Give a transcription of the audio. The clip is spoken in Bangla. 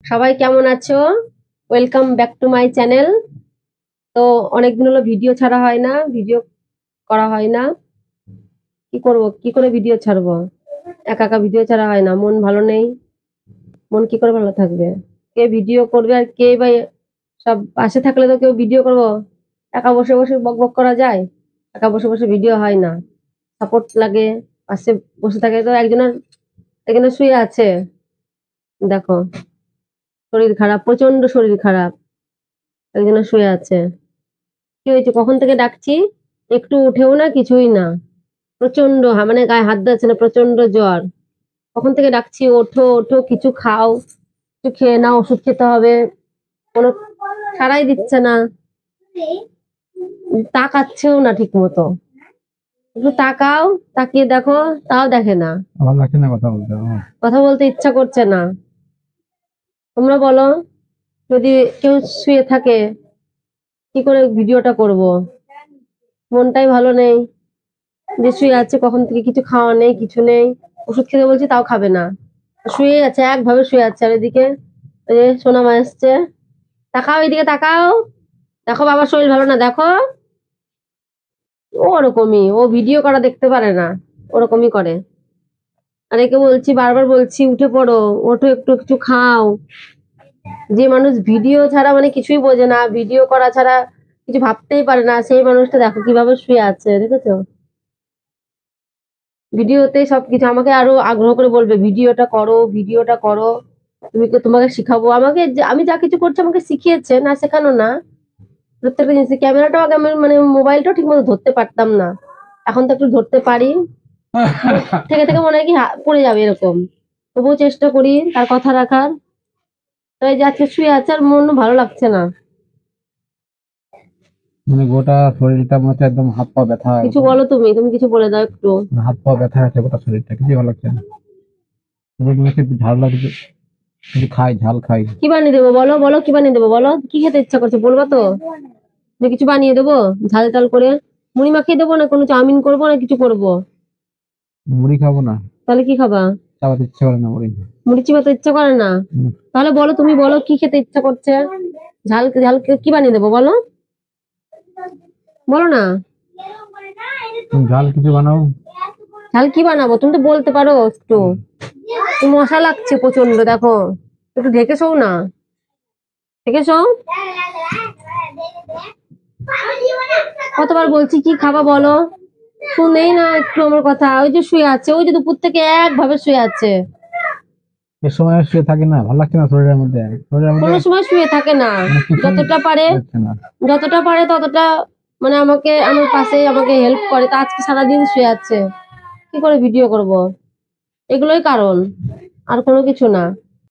সবাই কেমন আছো? Welcome back to my channel. তো অনেকদিন হলো ভিডিও ছাড়া হয় না, ভিডিও করা হয় না। কি করব, কি করে ভিডিও ছাড়বো? একা একা ভিডিও ছাড়া হয় না, মন ভালো নেই। মন কি করে ভালো থাকবে? কে ভিডিও করবে আর কে বা সব পাশে থাকলে তো কেউ ভিডিও করবো। একা বসে বসে বক বক করা যায়? একা বসে বসে ভিডিও হয় না, সাপোর্ট লাগে। পাশে বসে থাকে তো একজনের, এখানে শুয়ে আছে, দেখো, শরীর খারাপ, প্রচন্ড শরীর খারাপ, একজনের শুয়ে আছে। কি হয়েছে, কখন থেকে ডাকছি, একটু উঠেও না, কিছুই না। প্রচন্ড মানে গায়ে হাত দিচ্ছে না, প্রচন্ড জ্বর। কখন থেকে ডাকছি, ওঠো ওঠো, কিছু খাও, কিছু খেয়ে নাও, ওষুধ খেতে হবে। কোনো সাড়াই দিচ্ছে না, তাকাচ্ছেও না ঠিক মতো। একটু তাকাও, তাকিয়ে দেখো, তাও দেখে না। ভালো লাগছে না কথা বলতে কথা বলতে ইচ্ছা করছে না। তোমরা বলো, যদি কেউ শুয়ে থাকে কি করে ভিডিওটা করব? মনটাই ভালো নেই, যে শুয়ে আছে, কখন থেকে কিছু খাওয়া নেই, কিছু নেই। ওষুধ খেতে বলছি তাও খাবে না, শুয়ে আছে, একভাবে শুয়ে আছে। আর এদিকে ওই যে সোনা মা এসছে, তাকাও এদিকে তাকাও, দেখো বাবার শরীর ভালো না, দেখো। ও ওরকমই, ও ভিডিও করা দেখতে পারে না, ওরকমই করে। আর একে বলছি, বারবার বলছি উঠে পড়ো, ওঠো, একটু কিছু খাও। যে মানুষ ভিডিও ছাড়া মানে কিছুই বোঝে না, ভিডিও করা ছাড়া কিছু ভাবতেই পারে না, সেই মানুষটা দেখো কিভাবে শুয়ে আছে, দেখেছো? ভিডিওতে সবকিছু আমাকে আরো আগ্রহ করে বলবে, ভিডিওটা করো, ভিডিওটা করো। তোমাকে শিখাবো, আমাকে আমি যা কিছু করছি আমাকে শিখিয়েছে, না শেখানো না। প্রত্যেকটা জিনিস, ক্যামেরাটাও আগে আমি মানে মোবাইলটাও ঠিক মতো ধরতে পারতাম না, এখন তো একটু ধরতে পারি। থেকে থেকে মনে হয় কি পড়ে যাবে এরকম, তবুও চেষ্টা করি তার কথা রাখার। তো এই যে আজকে শুয়ে আছে, আর মন ভালো লাগছে না। মানে গোটা শরীরটা মনে হচ্ছে একদম হাত পা ব্যথা কিছু একদম। বলো, তুমি কিছু বলে দাও একটু। হাত পা ব্যথা আছে, গোটা শরীরটা কিছুই ভালো লাগছে না। তবে মনে হচ্ছে একটু ঝাল লাগছে, কিছু খাই, ঝাল খাই। কি বানিয়ে দেবো বলো, বলো কি বানিয়ে দেবো বলো, কি খেতে ইচ্ছা করছে বলবা তো, যে কিছু বানিয়ে দেবো ঝাল টাল করে। মুড়ি মাখিয়ে দেবো, না কোনো চাউমিন করবো, না কিছু করবো? মুড়ি খাবো না, তাহলে কি খাবা? চাবাতে ইচ্ছে করে না মুড়ি। মুড়ি চিবাতে ইচ্ছা করে না? তাহলে বলো, তুমি বলো কি খেতে ইচ্ছা করছে। ঝাল ঝাল কি বানিয়ে দেবো বলো, বলো না। ঝাল কিছু বানাও। ঝাল কি বানাবো, তুমি তো বলতে পারো একটু। তুমি মশা লাগছে প্রচন্ড, দেখো, একটু ঢেকে শোও না, ঢেকে শোও। কতবার বলছি কি খাবা বলো, শুনেই না একটু আমার কথা। ওই যে শুয়ে আছে, ওই যে দুপুর থেকে একভাবে শুয়ে আছে। এ সময় শুয়ে থাকি না, ভালো লাগছে না শরীরের মধ্যে কোনো সময় শুয়ে থাকে না, মানে কিছুই যতটা পারে, যাচ্ছে না। যতটা পারে ততটা মানে আমাকে, আমার পাশে আমাকে হেল্প করে। তা আজকে সারাদিন শুয়ে আছে, কি করে ভিডিও করব? এগুলোই কারণ, আর কোনো কিছু না।